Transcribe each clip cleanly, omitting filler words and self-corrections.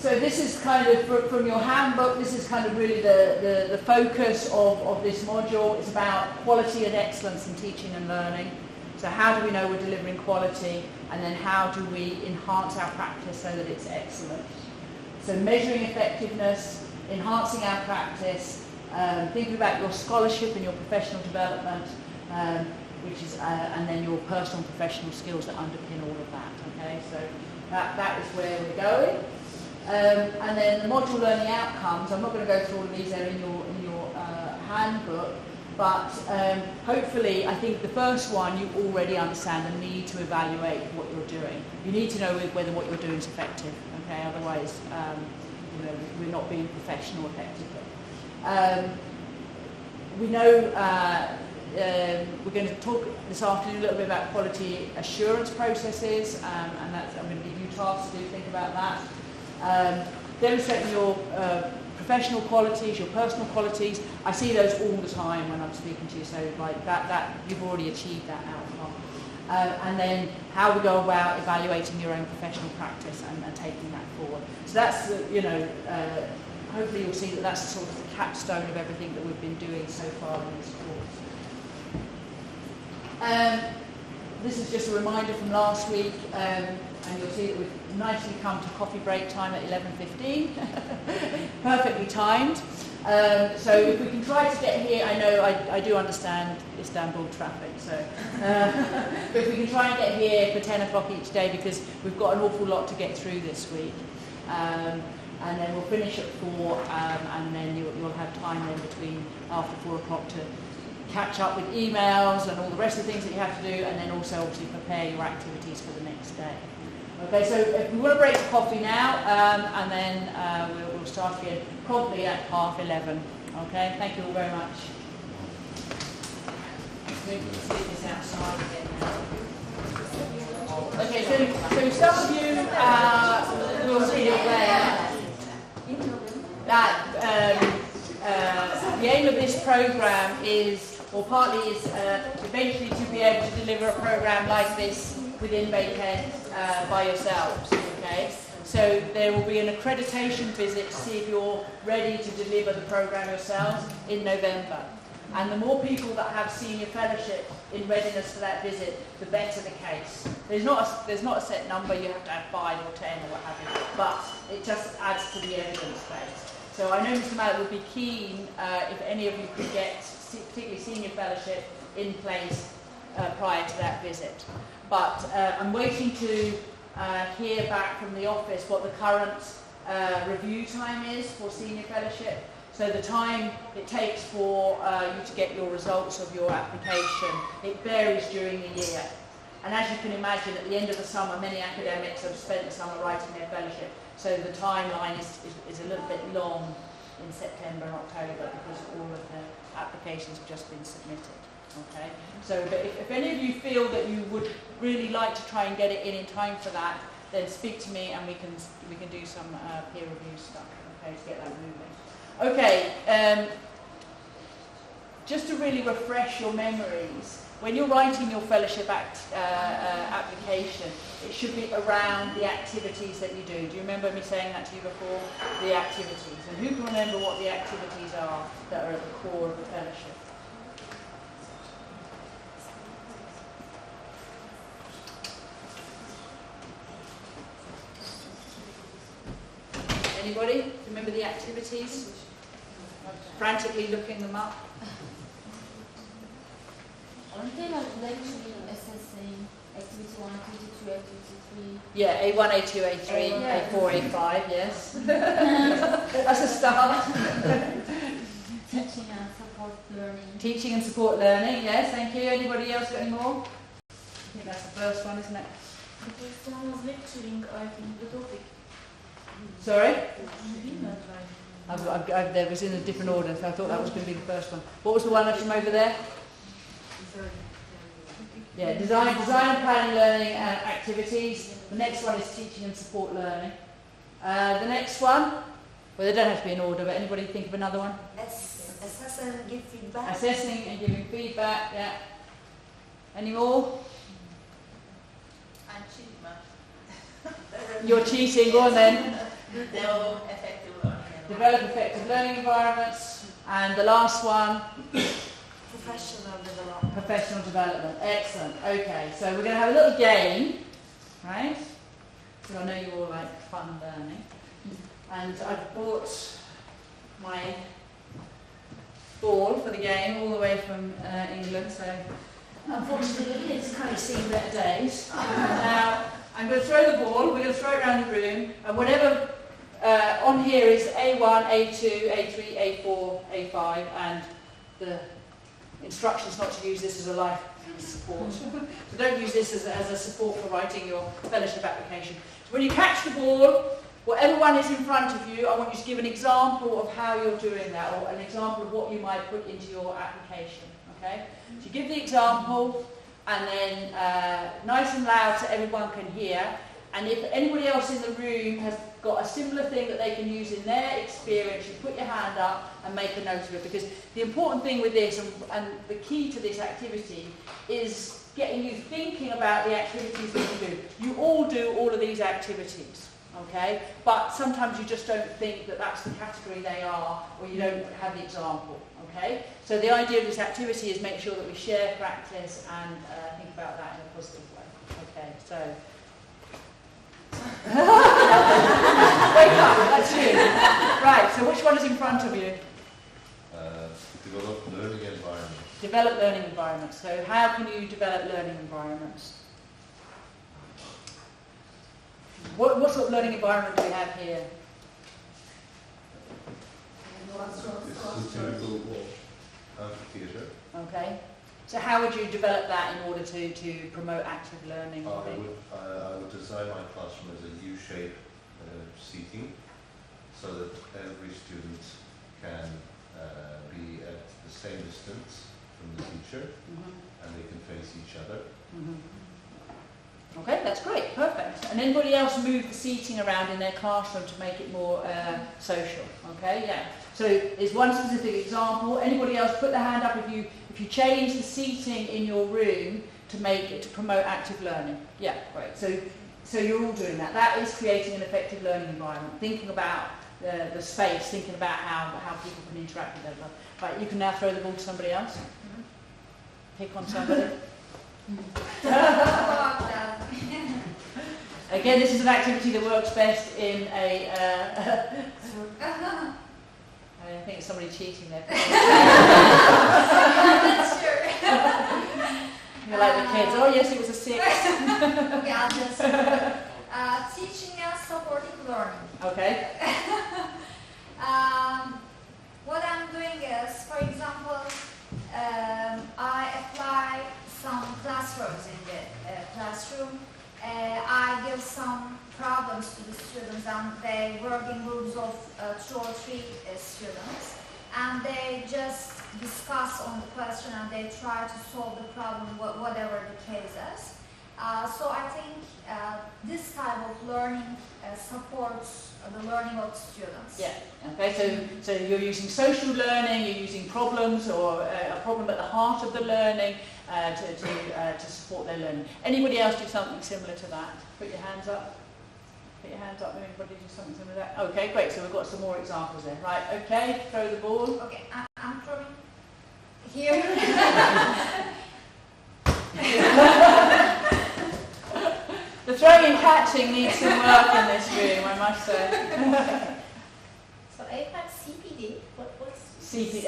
So this is kind of, from your handbook, this is kind of really the focus of this module. It's about quality and excellence in teaching and learning. So how do we know we're delivering quality, and then how do we enhance our practice so that it's excellent? So measuring effectiveness, enhancing our practice, thinking about your scholarship and your professional development, which is, and then your personal and professional skills that underpin all of that. Okay, so that is where we're going. And then the module learning outcomes. I'm not going to go through all of these; they're in your handbook. But hopefully, I think the first one you already understand the need to evaluate what you're doing. You need to know whether what you're doing is effective. Okay, otherwise, we're not being professional effectively. We know we're going to talk this afternoon a little bit about quality assurance processes, and I'm going to give you tasks to think about that. Demonstrating your professional qualities, your personal qualities. I see those all the time when I'm speaking to you, so like that you've already achieved that outcome. And then how we go about evaluating your own professional practice and taking that forward. So that's, hopefully you'll see that that's sort of the capstone of everything that we've been doing so far in this course. This is just a reminder from last week, and you'll see that we've nicely come to coffee break time at 11:15, perfectly timed. So if we can try to get here, I know I do understand Istanbul traffic, so but if we can try and get here for 10 o'clock each day, because we've got an awful lot to get through this week. And then we'll finish at 4, and then you'll have time then between after 4 o'clock to catch up with emails and all the rest of the things that you have to do, and then also obviously prepare your activities for the next day. Okay, so if we want to break for coffee now, and then we'll start again promptly at 11:30. Okay, thank you all very much. Let's leave this outside again now. Okay, so some of you will see it there. That the aim of this program is, or partly is, eventually to be able to deliver a program like this within Bakehead by yourselves. Okay, so there will be an accreditation visit to see if you're ready to deliver the program yourselves in November. And the more people that have senior fellowship in readiness for that visit, the better the case. There's not a set number, you have to have 5 or 10 or what have you, but it just adds to the evidence base. So I know Mr. Mallet would be keen if any of you could get particularly senior fellowship in place prior to that visit. But I'm waiting to hear back from the office what the current review time is for senior fellowship. So the time it takes for you to get your results of your application, it varies during the year. And as you can imagine, at the end of the summer, many academics have spent the summer writing their fellowship. So the timeline is a little bit long in September and October because all of the applications have just been submitted. Okay. So but if any of you feel that you would really like to try and get it in time for that, then speak to me and we can do some peer review stuff. Okay, to get that moving. Okay, just to really refresh your memories, when you're writing your fellowship application, it should be around the activities that you do. Do you remember me saying that to you before? The activities. And who can remember what the activities are that are at the core of the fellowship? Anybody? Remember the activities? Frantically looking them up. Aren't they like lecturing, assessing, activity 1, activity 2, activity 3? Yeah, A1, A2, A3, A4, A5, yes. That's a start. Teaching and support learning. Teaching and support learning, yes, thank you. Anybody else got any more? I think that's the first one, isn't it? The first one was lecturing, I think, the topic. Sorry? There was in a different order, so I thought that was going to be the first one. What was the one from over there? Yeah, design and planning learning activities. The next one is teaching and support learning. The next one, well, they don't have to be in order, but anybody think of another one? Assess and give feedback. Assessing and giving feedback, yeah. Any more? I'm cheating. You're cheating, go on then. Develop effective learning environment. Develop effective learning environments. And the last one, Professional development. professional development. Excellent. Okay, so we're going to have a little game, right? So I know you all like fun learning. And I've brought my ball for the game all the way from England, so unfortunately it's kind of seen better days. Now, I'm going to throw the ball, we're going to throw it around the room, and whatever on here is A1, A2, A3, A4, A5, and the instructions not to use this as a life support. So don't use this as a support for writing your fellowship application. So when you catch the ball, whatever one is in front of you, I want you to give an example of how you're doing that, or an example of what you might put into your application. Okay? So you give the example, and then nice and loud so everyone can hear. And if anybody else in the room has got a similar thing that they can use in their experience, you put your hand up and make a note of it. Because the important thing with this, and the key to this activity, is getting you thinking about the activities that you do. You all do all of these activities, okay? But sometimes you just don't think that that's the category they are, or you don't have the example, okay? So the idea of this activity is make sure that we share practice and think about that in a positive way. Okay, so... Wake up, that's you. Right, so which one is in front of you? Develop learning environments. Develop learning environments. So how can you develop learning environments? What sort of learning environment do we have here? This is a typical amphitheatre. Okay. So how would you develop that in order to promote active learning? I would design my classroom as a U-shaped seating, so that every student can be at the same distance from the teacher, and they can face each other. Okay, that's great, perfect. And anybody else move the seating around in their classroom to make it more social? Okay, yeah. So there's one specific example. Anybody else put their hand up if you change the seating in your room to promote active learning? Yeah, great. So you're all doing that. That is creating an effective learning environment. Thinking about the space, thinking about how people can interact with each other. Right, you can now throw the ball to somebody else. Pick on somebody. Again, this is an activity that works best in a... I think it's somebody cheating there. That's sure. You're like the kids. Oh yes, it was a 6. Yeah, that's teaching and supporting learning. Okay. What I'm doing is, for example, I apply some classrooms in the classroom. I give some problems to the students, and they work in groups of 2 or 3 students, and they just discuss on the question and they try to solve the problem, whatever the case is. So I think this type of learning supports the learning of students. Yeah. Okay. So you're using social learning. You're using problems, or a problem at the heart of the learning to support their learning. Anybody else do something similar to that? Put your hands up. Put your hands up. Anybody do something similar to that? Okay, great. So we've got some more examples there. Right. Okay. Throw the ball. Okay. I'm throwing here. The throwing and catching needs some work in this room, I must say. So APAC CPD, what's CP, I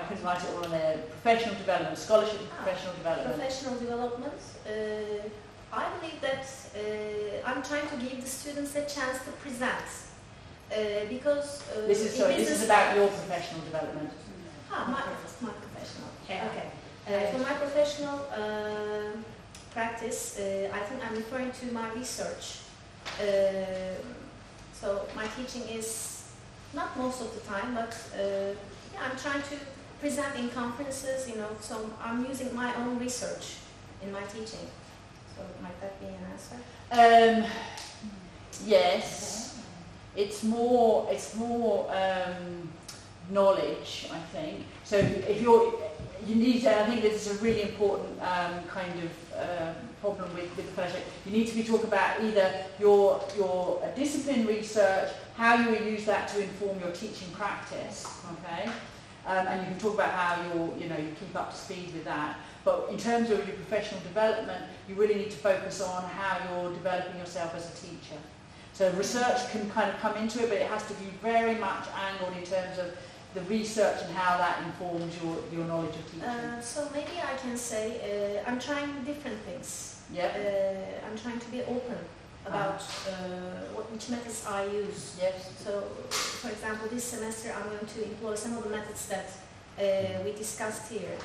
can write it all on there. Professional development, scholarship and professional development. professional development? I believe that I'm trying to give the students a chance to present because This is about your professional development. my professional. Okay. For my professional practice, I think I'm referring to my research. So my teaching is not most of the time, but yeah, I'm trying to present in conferences, so I'm using my own research in my teaching. So might that be an answer? Yes. It's more knowledge, I think. So if you need, I think this is a really important kind of problem with the fellowship. You need to be talking about either your discipline research, how you will use that to inform your teaching practice, okay? And you can talk about how you keep up to speed with that. But in terms of your professional development, you really need to focus on how you're developing yourself as a teacher. So research can kind of come into it, but it has to be very much angled in terms of the research and how that informs your knowledge of teaching. So maybe I can say I'm trying different things. Yeah. I'm trying to be open about which methods I use. Yes. So, for example, this semester I'm going to employ some of the methods that we discussed here.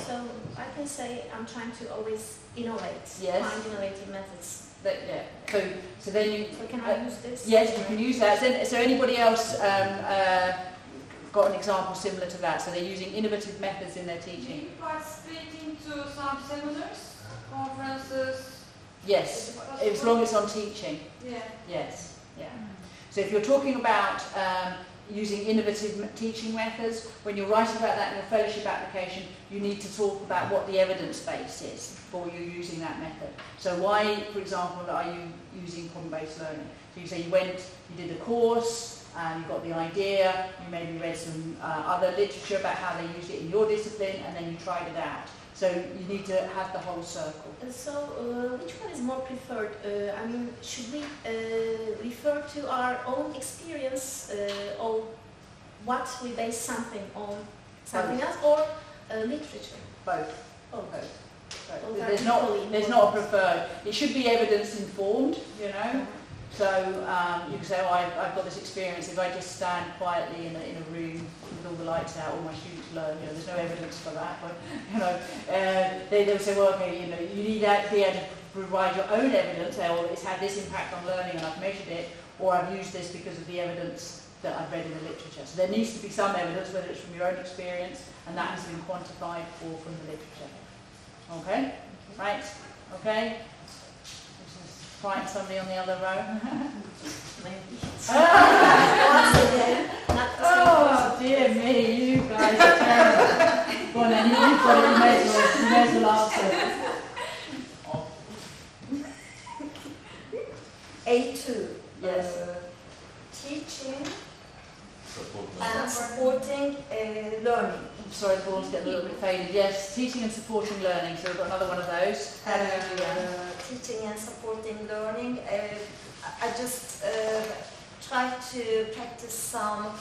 So I can say I'm trying to always innovate, Yes. find innovative methods. Yeah. So then you. So can I use this? Yes, you can use that. So anybody else got an example similar to that? So they're using innovative methods in their teaching. Maybe participating to some seminars, conferences. Yes, as long as it's on teaching. Yeah. Yes, yeah. So if you're talking about using innovative teaching methods, when you're writing about that in your fellowship application, you need to talk about what the evidence base is for you using that method. So why, for example, are you using problem-based learning? So you say you did a course, you got the idea, you maybe read some other literature about how they used it in your discipline, and then you tried it out. So you need to have the whole circle. So which one is more preferred? I mean, should we refer to our own experience or what we base something on something else, or literature? Both. Both. Both. There's not a preferred. It should be evidence informed, you know. So you can say, oh, I've got this experience. If I just stand quietly in a room with all the lights out, all my students learn. You know, there's no evidence for that. But you know, they'll say, well, okay, you know, you need to be able to provide your own evidence. Say, well, it's had this impact on learning, and I've measured it, or I've used this because of the evidence that I've read in the literature. So there needs to be some evidence, whether it's from your own experience, and that has been quantified or from the literature. Okay, right? Okay. Find somebody on the other row. Oh dear me, you guys are terrible. Go on then, you've got it, you may as well answer. A2. Yes. Teaching Support and supporting learning. Sorry, the ball's getting a little bit faded. Yes, teaching and supporting learning. So we've got another one of those. How do we do that? Teaching and supporting learning. I just try to practice some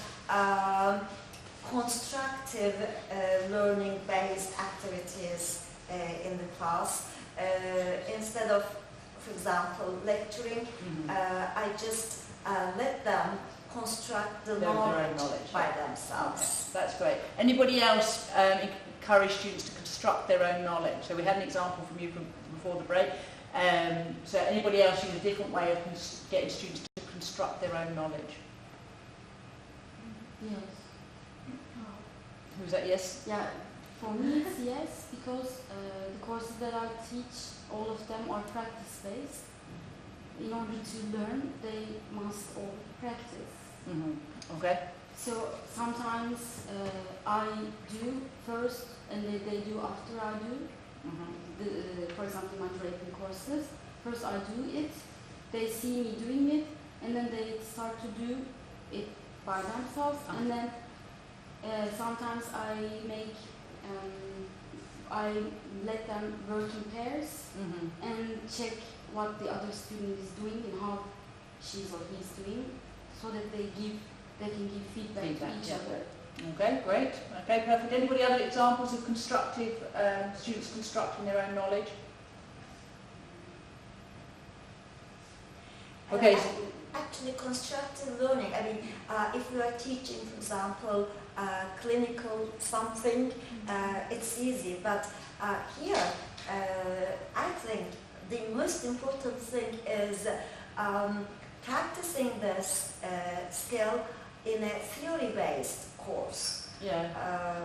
constructive learning-based activities in the class. Instead of, for example, lecturing, I just let them construct the Their own knowledge knowledge. by themselves. Okay, that's great. Anybody else encourage students to construct their own knowledge? So we had an example from you from before the break. So anybody else use a different way of getting students to construct their own knowledge? Yes. Who's that? Yes? Yeah, for me it's yes, because the courses that I teach, all of them are practice-based. In order to learn, they must all practice. Okay. So sometimes I do first and they do after I do. For example, my draping courses. First I do it, they see me doing it, and then they start to do it by themselves. And then sometimes I let them work in pairs and check what the other student is doing and how she's or he's doing, so that they can give feedback to each other. Okay, great. Okay, perfect. Anybody other examples of constructive students constructing their own knowledge? Okay. Actually, constructive learning, I mean, if you are teaching, for example, clinical something, it's easy. But here, I think the most important thing is practicing this skill in a theory-based course. Yeah.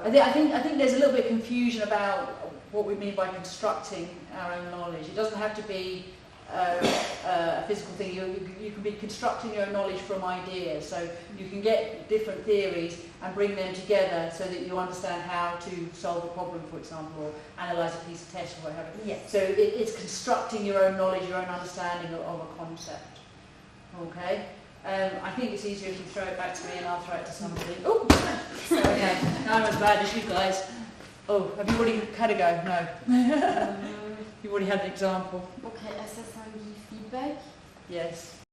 I think there's a little bit of confusion about what we mean by constructing our own knowledge. It doesn't have to be a physical thing. You can be constructing your own knowledge from ideas, so you can get different theories and bring them together so that you understand how to solve a problem, for example, or analyse a piece of text or whatever. Yes. So it's constructing your own knowledge, your own understanding of a concept. Okay? I think it's easier if you throw it back to me and I'll throw it to somebody. Oh! Okay, now I'm as bad as you guys. Oh, have you already had a go? No. You've already had an example. Okay, assess and give feedback. Yes.